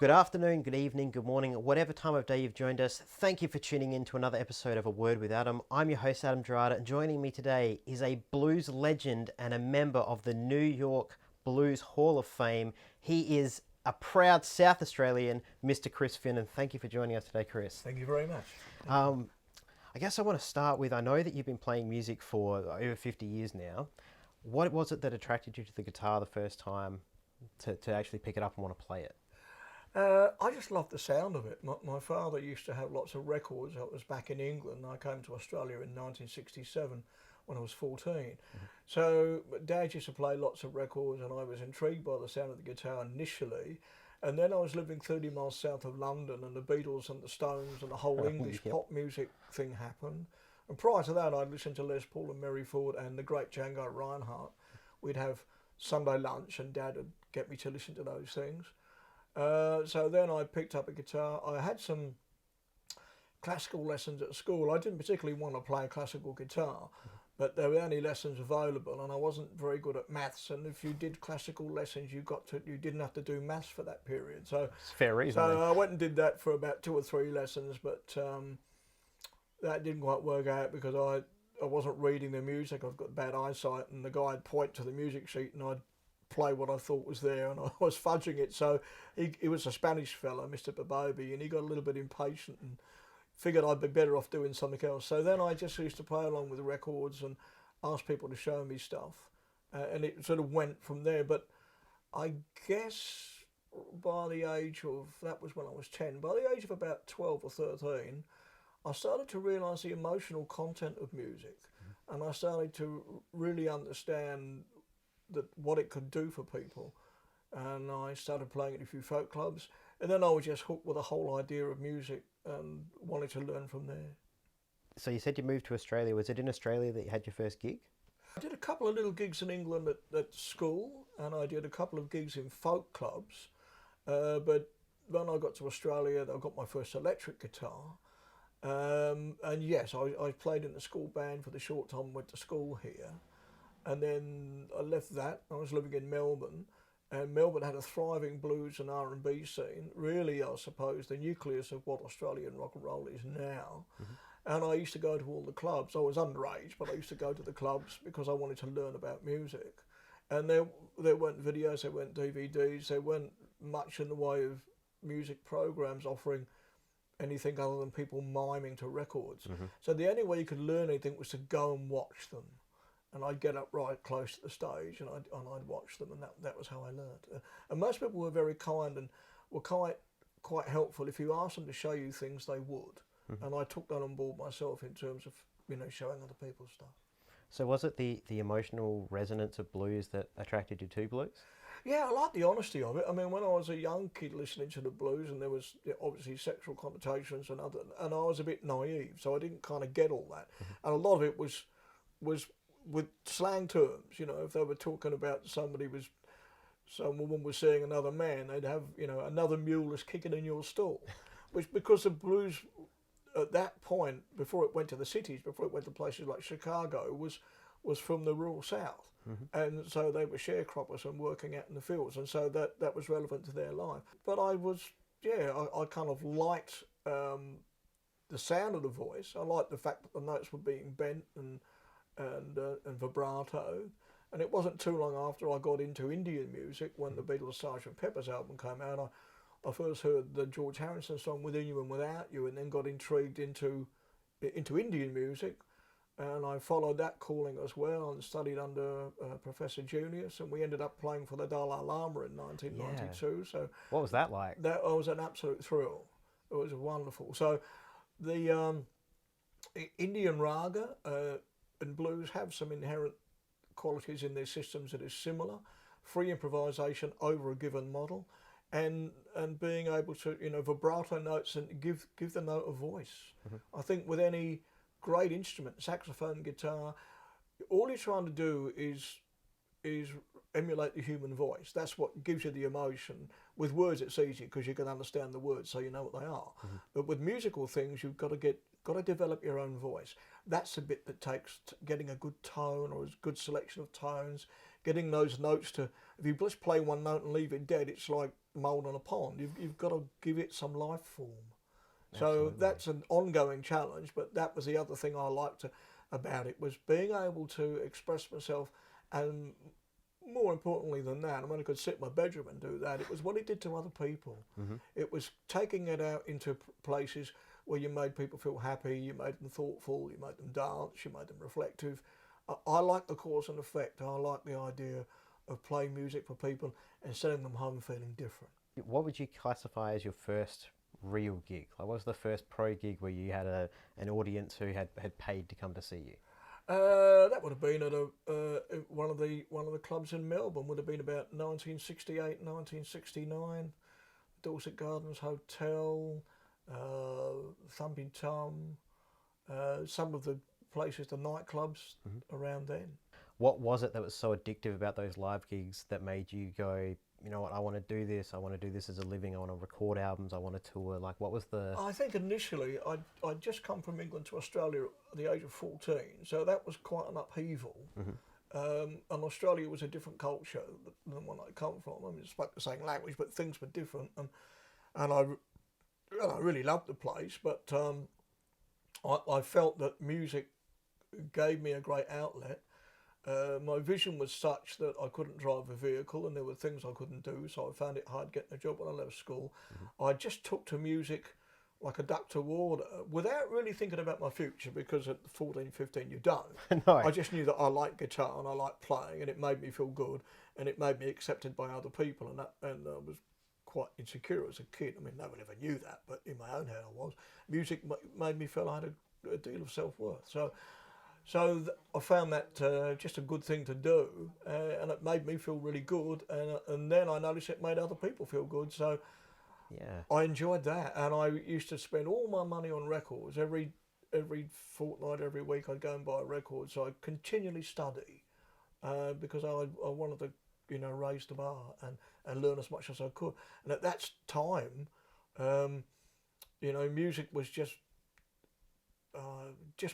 Good afternoon, good evening, good morning, whatever time of day you've joined us. Thank you for tuning in to another episode of A Word with Adam. I'm your host, Adam Gerrard, and joining me today is a blues legend and a member of the New York Blues Hall of Fame. He is a proud South Australian, Mr. Chris Finnen. Thank you for joining us today, Chris. Thank you very much. I guess I want to start with, I know that you've been playing music for over 50 years now. What was it that attracted you to the guitar the first time to actually pick it up and want to play it? I just love the sound of it. My father used to have lots of records. I was back in England. I came to Australia in 1967 when I was 14. Mm-hmm. So Dad used to play lots of records and I was intrigued by the sound of the guitar initially. And then I was living 30 miles south of London and the Beatles and the Stones and the whole English pop music thing happened. And prior to that, I'd listened to Les Paul and Mary Ford and the great Django Reinhardt. We'd have Sunday lunch and Dad would get me to listen to those things. So then I picked up a guitar. I had some classical lessons at school. I didn't particularly want to play classical guitar, but there were only lessons available, and I wasn't very good at maths. And if you did classical lessons, you didn't have to do maths for that period. So it's fair reason. So I went and did that for about 2 or 3 lessons, but that didn't quite work out because I wasn't reading the music. I've got bad eyesight, and the guy would point to the music sheet, and I'd play what I thought was there, and I was fudging it. So he was a Spanish fella, Mr. Babobi, and he got a little bit impatient and figured I'd be better off doing something else. So then I just used to play along with the records and ask people to show me stuff, and it sort of went from there. But I guess by the age of, that was when I was 10, by the age of about 12 or 13, I started to realise the emotional content of music, and I started to really understand what it could do for people, and I started playing at a few folk clubs, and then I was just hooked with the whole idea of music and wanted to learn from there. So you said you moved to Australia. Was it in Australia that you had your first gig? I did a couple of little gigs in England at school, and I did a couple of gigs in folk clubs, but when I got to Australia I got my first electric guitar, and yes, I played in the school band for the short time I went to school here. And then I left that. I was living in Melbourne, and Melbourne had a thriving blues and R&B scene. Really, I suppose, the nucleus of what Australian rock and roll is now. Mm-hmm. And I used to go to all the clubs. I was underage, but I used to go to the clubs because I wanted to learn about music. And there weren't videos, there weren't DVDs, there weren't much in the way of music programs offering anything other than people miming to records. Mm-hmm. So the only way you could learn anything was to go and watch them. And I'd get up right close to the stage and I'd watch them, and that was how I learned. And most people were very kind and were quite helpful. If you asked them to show you things, they would. Mm-hmm. And I took that on board myself in terms of showing other people stuff. So was it the emotional resonance of blues that attracted you to blues? Yeah, I like the honesty of it. I mean, when I was a young kid listening to the blues, and there was obviously sexual connotations and I was a bit naive, so I didn't kind of get all that. Mm-hmm. And a lot of it was with slang terms, if they were talking about some woman was seeing another man, they'd have, another mule is kicking in your stall, which, because the blues at that point, before it went to the cities, before it went to places like Chicago, was from the rural South. Mm-hmm. And so they were sharecroppers and working out in the fields, and so that was relevant to their life. But I kind of liked the sound of the voice. I liked the fact that the notes were being bent and vibrato, and it wasn't too long after I got into Indian music when the Beatles' Sgt. Pepper's album came out. I first heard the George Harrison song Within You and Without You, and then got intrigued into Indian music, and I followed that calling as well and studied under Professor Junius, and we ended up playing for the Dalai Lama in 1992. Yeah. So what was that like? That was an absolute thrill. It was wonderful. So the Indian raga and blues have some inherent qualities in their systems that is similar. Free improvisation over a given model, and being able to vibrato notes and give the note a voice. Mm-hmm. I think with any great instrument, saxophone, guitar, all you're trying to do is emulate the human voice. That's what gives you the emotion. With words it's easy because you can understand the words, so you know what they are. Mm-hmm. But with musical things, you've got to develop your own voice. That's the bit that takes getting a good tone or a good selection of tones, getting those notes to, if you just play one note and leave it dead, it's like mould on a pond. You've got to give it some life form. So Absolutely. that's an ongoing challenge, but that was the other thing I liked about it, was being able to express myself, and more importantly than that, I mean, I could sit in my bedroom and do that. It was what it did to other people. It was taking it out into places where you made people feel happy, you made them thoughtful, you made them dance, you made them reflective. I like the cause and effect. I like the idea of playing music for people and sending them home feeling different. What would you classify as your first real gig? Like, what was the first pro gig where you had an audience who had paid to come to see you? That would have been at one of the clubs in Melbourne. Would have been about 1968, 1969. Dorset Gardens Hotel, Thumping Tom, some of the places, the nightclubs around then. What was it that was so addictive about those live gigs that made you go, you know what, I want to do this. I want to do this as a living. I want to record albums. I want to tour. Like, what was the... I think initially I'd just come from England to Australia at the age of 14, so that was quite an upheaval. And Australia was a different culture than when I come from. I mean, it spoke the same language, but things were different. And I really loved the place, but I felt that music gave me a great outlet. My vision was such that I couldn't drive a vehicle, and there were things I couldn't do, so I found it hard getting a job when I left school. I just took to music like a duck to water without really thinking about my future, because at 14, 15 you don't. No. I just knew that I liked guitar and I liked playing, and it made me feel good, and it made me accepted by other people, and I was quite insecure as a kid. I mean, no one ever knew that, but in my own head I was. Music made me feel I had a deal of self-worth. So I found that just a good thing to do, and it made me feel really good, and then I noticed it made other people feel good, so Yeah. I enjoyed that. And I used to spend all my money on records. Every fortnight, every week I'd go and buy a record, so I'd continually study, because I wanted to, you know, raise the bar and learn as much as I could. And at that time, you know, music was just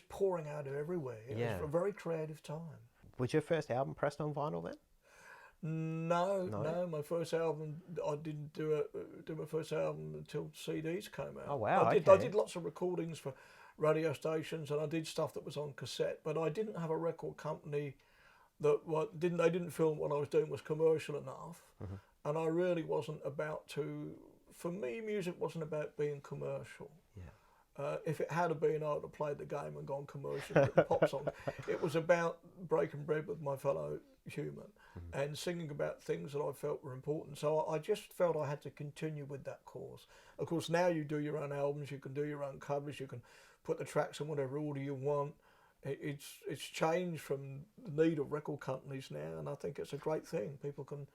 pouring out of everywhere. It was a very creative time. Was your first album pressed on vinyl then? No. My first album, I didn't do my first album until CDs came out. Oh wow! I did lots of recordings for radio stations, and I did stuff that was on cassette. But I didn't have a record company that they didn't feel what I was doing was commercial enough, and I really wasn't about to. For me, music wasn't about being commercial. If it had been, I would have played the game and gone commercial with the pop songs. It was about breaking bread with my fellow human and singing about things that I felt were important. So I just felt I had to continue with that course. Of course, now you do your own albums, you can do your own covers, you can put the tracks in whatever order you want. It's changed from the need of record companies now, and I think it's a great thing. People can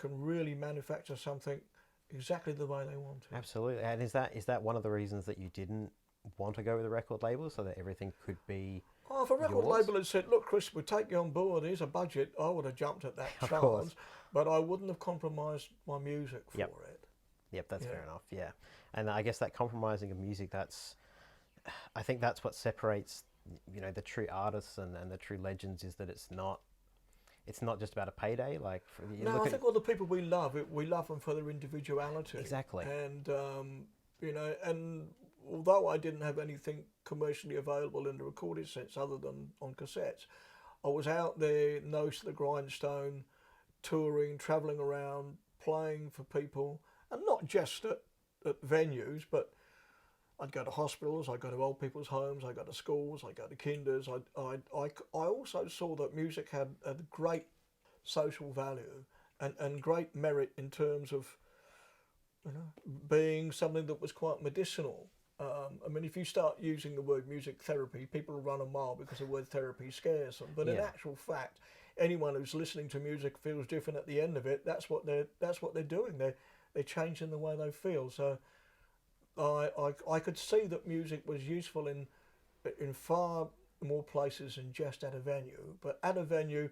really manufacture something exactly the way they want to. Absolutely. And is that one of the reasons that you didn't want to go with a record label, so that everything could be Oh, if a record yours? label had said, look, Chris, we'll take you on board, here's a budget, I would have jumped at that Of chance, course. but I wouldn't have compromised my music for Yep. it. Yep, that's Yeah. fair enough. Yeah, and I guess that compromising of music, I think that's what separates, you know, the true artists and the true legends, is that it's not just about a payday. Like, No, I think all the people we love them for their individuality. Exactly. And, you know, and although I didn't have anything commercially available in the recording sense other than on cassettes, I was out there, nose to the grindstone, touring, travelling around, playing for people, and not just at venues, but I'd go to hospitals, I'd go to old people's homes, I'd go to schools, I'd go to kinders. I also saw that music had a great social value and great merit in terms of, you know, being something that was quite medicinal. I mean, if you start using the word music therapy, people will run a mile because the word therapy scares them. But in actual fact, anyone who's listening to music feels different at the end of it. That's what they're doing. They're changing the way they feel. So I could see that music was useful in far more places than just at a venue. But at a venue,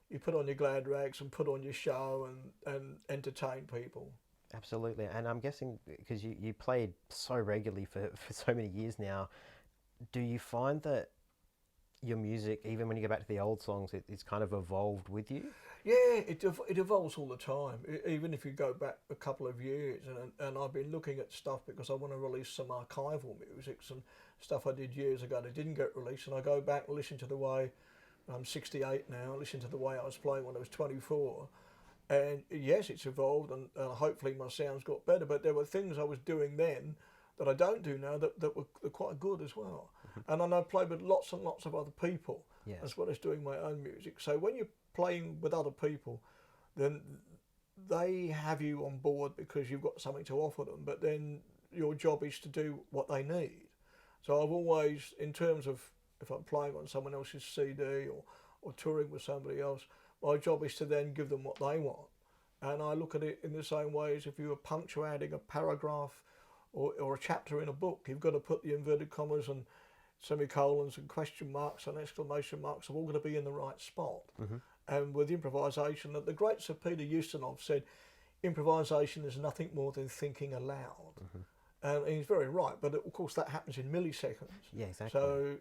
you put on your glad rags and put on your show and entertain people. Absolutely. And I'm guessing, because you played so regularly for so many years now, do you find that your music, even when you go back to the old songs, it's kind of evolved with you? Yeah, it evolves all the time. Even if you go back a couple of years, and I've been looking at stuff because I want to release some archival music, some stuff I did years ago that didn't get released, and I go back and listen to the way I'm 68 now. Listen to the way I was playing when I was 24, and yes, it's evolved, and hopefully my sound's got better. But there were things I was doing then that I don't do now that were quite good as well. And I know I played with lots and lots of other people Yes. as well as doing my own music. So when you're playing with other people, then they have you on board because you've got something to offer them, but then your job is to do what they need. So I've always, in terms of if I'm playing on someone else's CD or touring with somebody else, my job is to then give them what they want. And I look at it in the same way as if you were punctuating a paragraph or a chapter in a book. You've got to put the inverted commas and semicolons and question marks and exclamation marks are all going to be in the right spot. And with improvisation, the great Sir Peter Ustinov said, improvisation is nothing more than thinking aloud. And he's very right, but of course that happens in milliseconds. Yeah, exactly. So,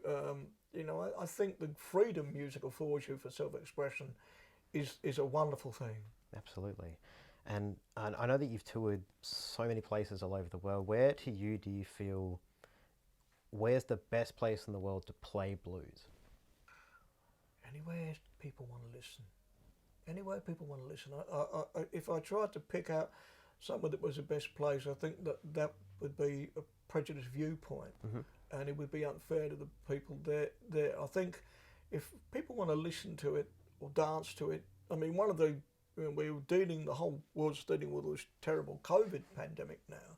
you know, I think the freedom music affords you for self-expression is a wonderful thing. Absolutely. And I know that you've toured so many places all over the world. Where to you do you feel, where's the best place in the world to play blues? Anywhere people want to listen. Anywhere people want to listen. If I tried to pick out somewhere that was the best place, I think that would be a prejudiced viewpoint, and it would be unfair to the people there. I think if people want to listen to it or dance to it, I mean, the whole world's dealing with this terrible COVID pandemic now,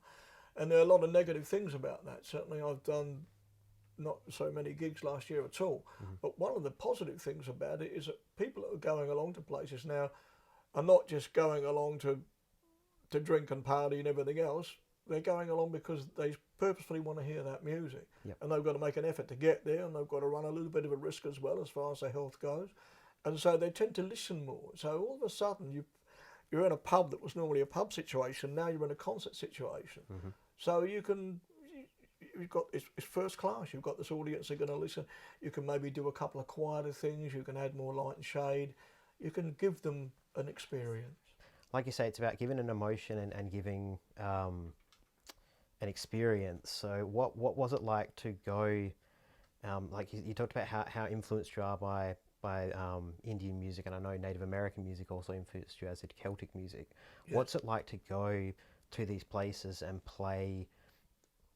and there are a lot of negative things about that. Certainly, I've done not so many gigs last year at all, but one of the positive things about it is that people that are going along to places now are not just going along to drink and party and everything else. They're going along because they purposefully want to hear that music. Yep. And they've got to make an effort to get there, and they've got to run a little bit of a risk as well as far as their health goes. And so they tend to listen more. So all of a sudden you're in a pub that was normally a pub situation, now you're in a concert situation. So you've got, it's first class. You've got this audience that are going to listen. You can maybe do a couple of quieter things. You can add more light and shade. You can give them an experience. Like you say, it's about giving an emotion and giving an experience. So what was it like to go, like you talked about how influenced you are by Indian music, and I know Native American music also influenced you, as did Celtic music. Yes. What's it like to go to these places and play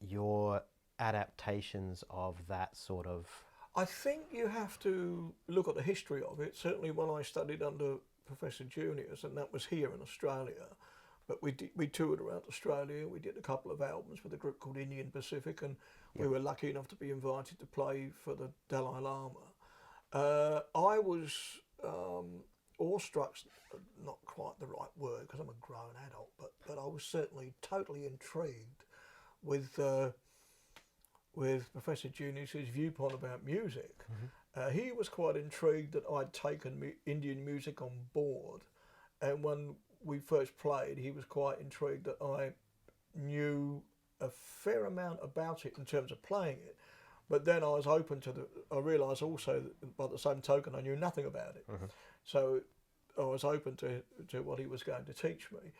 your adaptations of that sort of... I think you have to look at the history of it. Certainly when I studied under Professor Juniors, and that was here in Australia, but we toured around Australia. We did a couple of albums with a group called Indian Pacific, and we were lucky enough to be invited to play for the Dalai Lama. I was awestruck, not quite the right word because I'm a grown adult, but I was certainly totally intrigued with Professor Junius' viewpoint about music. He was quite intrigued that I'd taken Indian music on board, and when we first played, he was quite intrigued that I knew a fair amount about it in terms of playing it. But then I was open to I realised also that by the same token I knew nothing about it. So I was open to what he was going to teach me.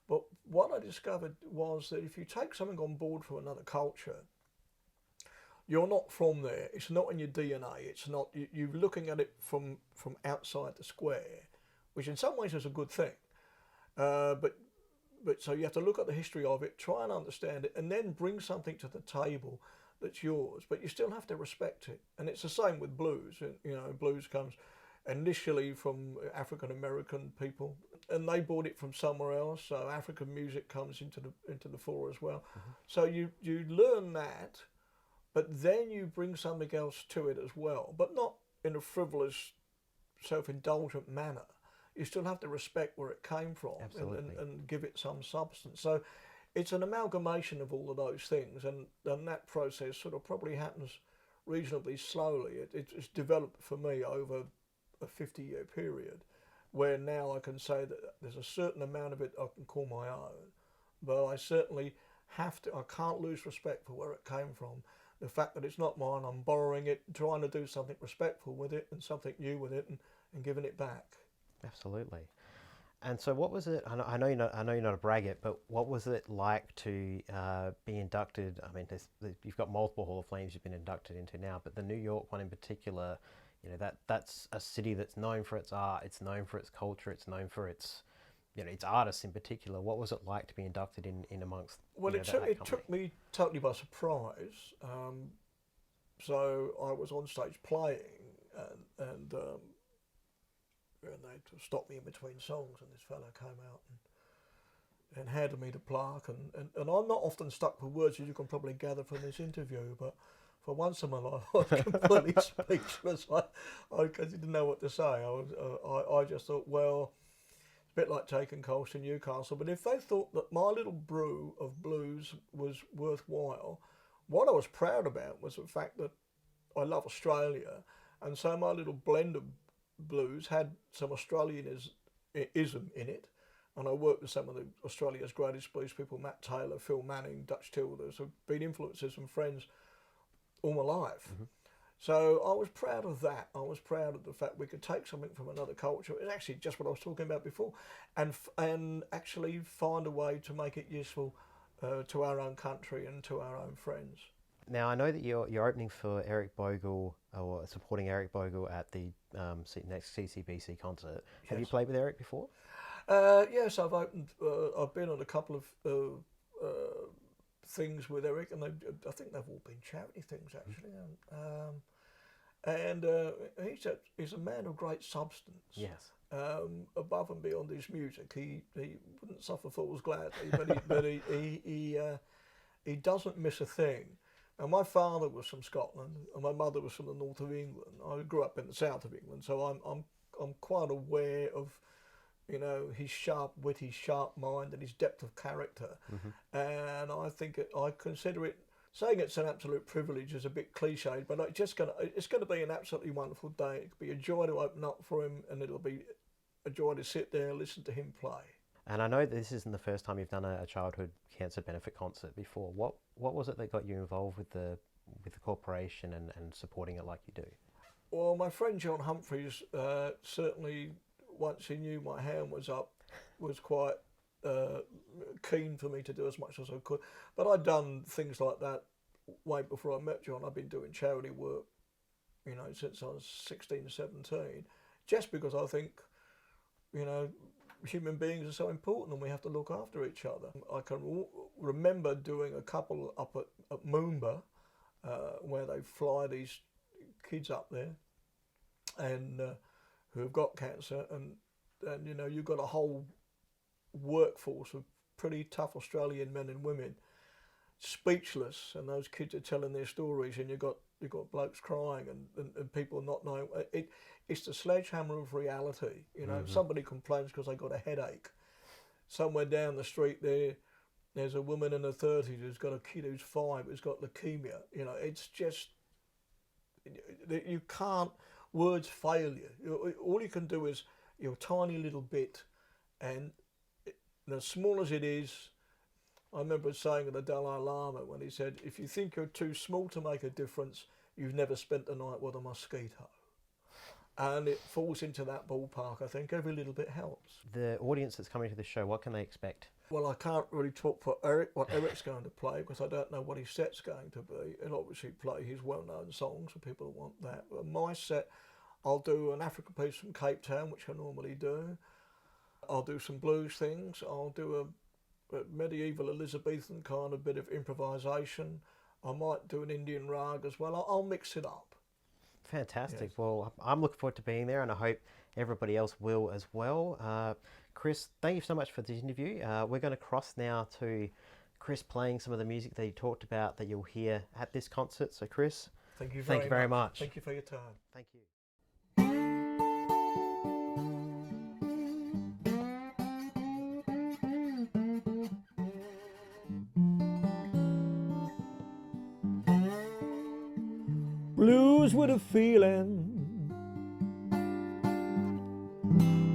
But what I discovered was that if you take something on board from another culture, you're not from there. It's not in your DNA. It's not, you're looking at it from outside the square, which in some ways is a good thing. But so you have to look at the history of it, try and understand it, and then bring something to the table that's yours, but you still have to respect it. And it's the same with blues. You know, blues comes initially from African American people, and they brought it from somewhere else. So African music comes into the fore as well. So you learn that, but then you bring something else to it as well, but not in a frivolous, self-indulgent manner. You still have to respect where it came from and give it some substance. So it's an amalgamation of all of those things, and that process sort of probably happens reasonably slowly. It's developed for me over a 50-year period, where now I can say that there's a certain amount of it I can call my own, but I certainly have to, I can't lose respect for where it came from, the fact that it's not mine, I'm borrowing it, trying to do something respectful with it and something new with it, and giving it back. Absolutely. And so, what was it? I know you're not a braggart, but what was it like to be inducted? I mean, you've got multiple Hall of Fames you've been inducted into now, but the New York one in particular, that's a city that's known for its art, it's known for its culture, it's known for its its artists in particular. What was it like to be inducted in amongst? Well, it took me totally by surprise. So I was on stage playing, and they stopped me in between songs, and this fellow came out and handed me the plaque. And I'm not often stuck for words, as you can probably gather from this interview, but for once in my life, I was completely speechless. I didn't know what to say. I just thought, well, it's a bit like taking coals to Newcastle. But if they thought that my little brew of blues was worthwhile, what I was proud about was the fact that I love Australia, and so my little blend of blues had some Australianism in it, and I worked with some of Australia's greatest blues people, Matt Taylor, Phil Manning, Dutch Tilders, have been influences and friends all my life. Mm-hmm. So I was proud of that. I was proud of the fact we could take something from another culture. It's actually just what I was talking about before, and actually find a way to make it useful to our own country and to our own friends. Now, I know that you're opening for Eric Bogle, or supporting Eric Bogle at the next CCBC concert. Yes. Have you played with Eric before? Yes, I've opened. I've been on a couple of things with Eric, and I think they've all been charity things actually. He's a man of great substance. Yes. Above and beyond his music, he wouldn't suffer fools gladly, but he doesn't miss a thing. And my father was from Scotland, and my mother was from the north of England. I grew up in the south of England, so I'm quite aware of, his sharp wit, his sharp mind, and his depth of character. Mm-hmm. And I consider it. Saying it's an absolute privilege is a bit cliched, but it's going to be an absolutely wonderful day. It'll be a joy to open up for him, and it'll be a joy to sit there and listen to him play. And I know this isn't the first time you've done a childhood cancer benefit concert before. What was it that got you involved with the corporation and supporting it like you do? Well, my friend John Humphreys certainly, once he knew my hand was up, was quite keen for me to do as much as I could. But I'd done things like that way before I met John. I've been doing charity work, since I was 16, 17, just because I think, human beings are so important and we have to look after each other. I can remember doing a couple up at Moomba where they fly these kids up there and who have got cancer, and you've got a whole workforce of pretty tough Australian men and women speechless, and those kids are telling their stories, and you've got blokes crying and people not knowing. It's the sledgehammer of reality. Mm-hmm. If somebody complains because they got a headache, somewhere down the street there's a woman in her 30s who's got a kid who's 5 who's got leukemia. It's just, you can't, words fail you. All you can do is your tiny little bit, and as small as it is. I remember saying to the Dalai Lama when he said, if you think you're too small to make a difference, you've never spent the night with a mosquito. And it falls into that ballpark. I think every little bit helps. The audience that's coming to the show, what can they expect? Well, I can't really talk for Eric, what Eric's going to play, because I don't know what his set's going to be. He'll obviously play his well-known songs for people who want that. But my set, I'll do an African piece from Cape Town, which I normally do. I'll do some blues things. I'll do a medieval Elizabethan kind of bit of improvisation. I might do an Indian rag as well. I'll mix it up. Fantastic. Yes. Well, I'm looking forward to being there, and I hope everybody else will as well. Chris, thank you so much for this interview. We're going to cross now to Chris playing some of the music that he talked about that you'll hear at this concert. So Chris, thank you very much. Thank you for your time. Thank you. Blues with a feeling,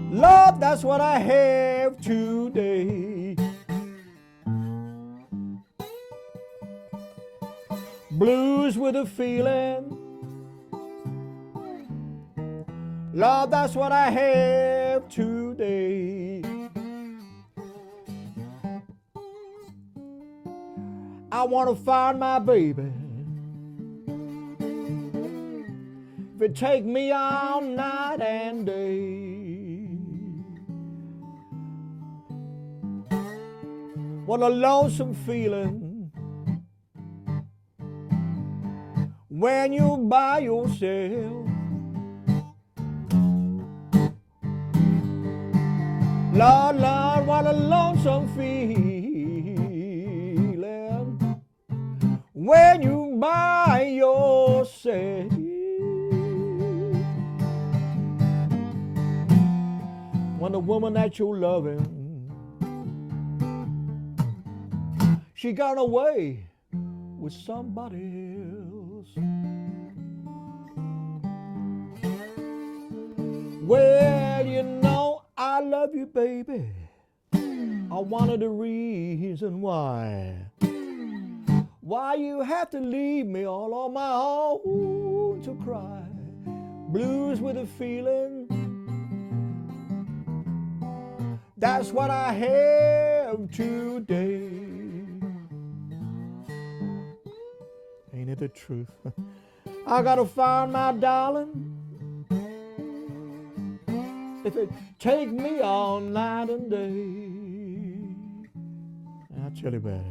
Lord, that's what I have today. blues with a feeling. Lord, that's what I have today. I want to find my baby. If it take me all night and day. What a lonesome feeling when you're by yourself. Lord, Lord, what a lonesome feeling when you by yourself. When the woman that you're loving, she got away with somebody else. Well, you know I love you, baby. I wanted the reason why you have to leave me all on my own to cry. Blues with a feeling, that's what I have today. Ain't it the truth? I gotta find my darling. If it take me all night and day. I'll tell you about it.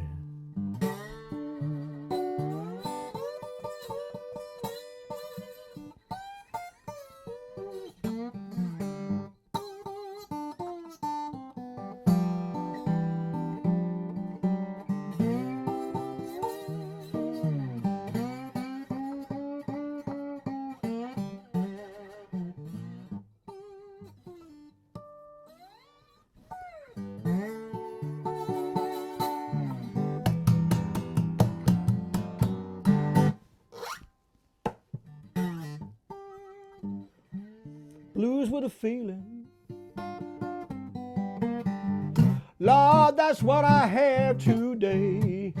Blues with a feeling, Lord, that's what I have today.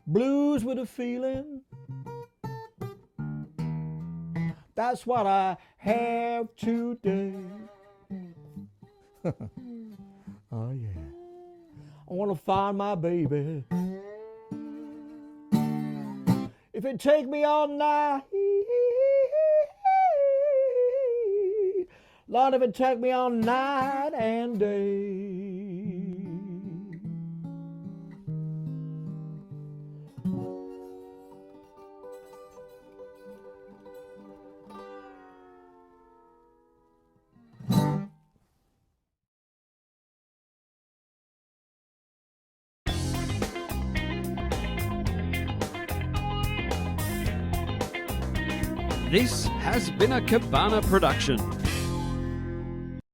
Blues with a feeling, that's what I have today. Oh yeah, I want to find my baby. If it take me all night, Lord, if it take me all night and day. This has been a Cabana production.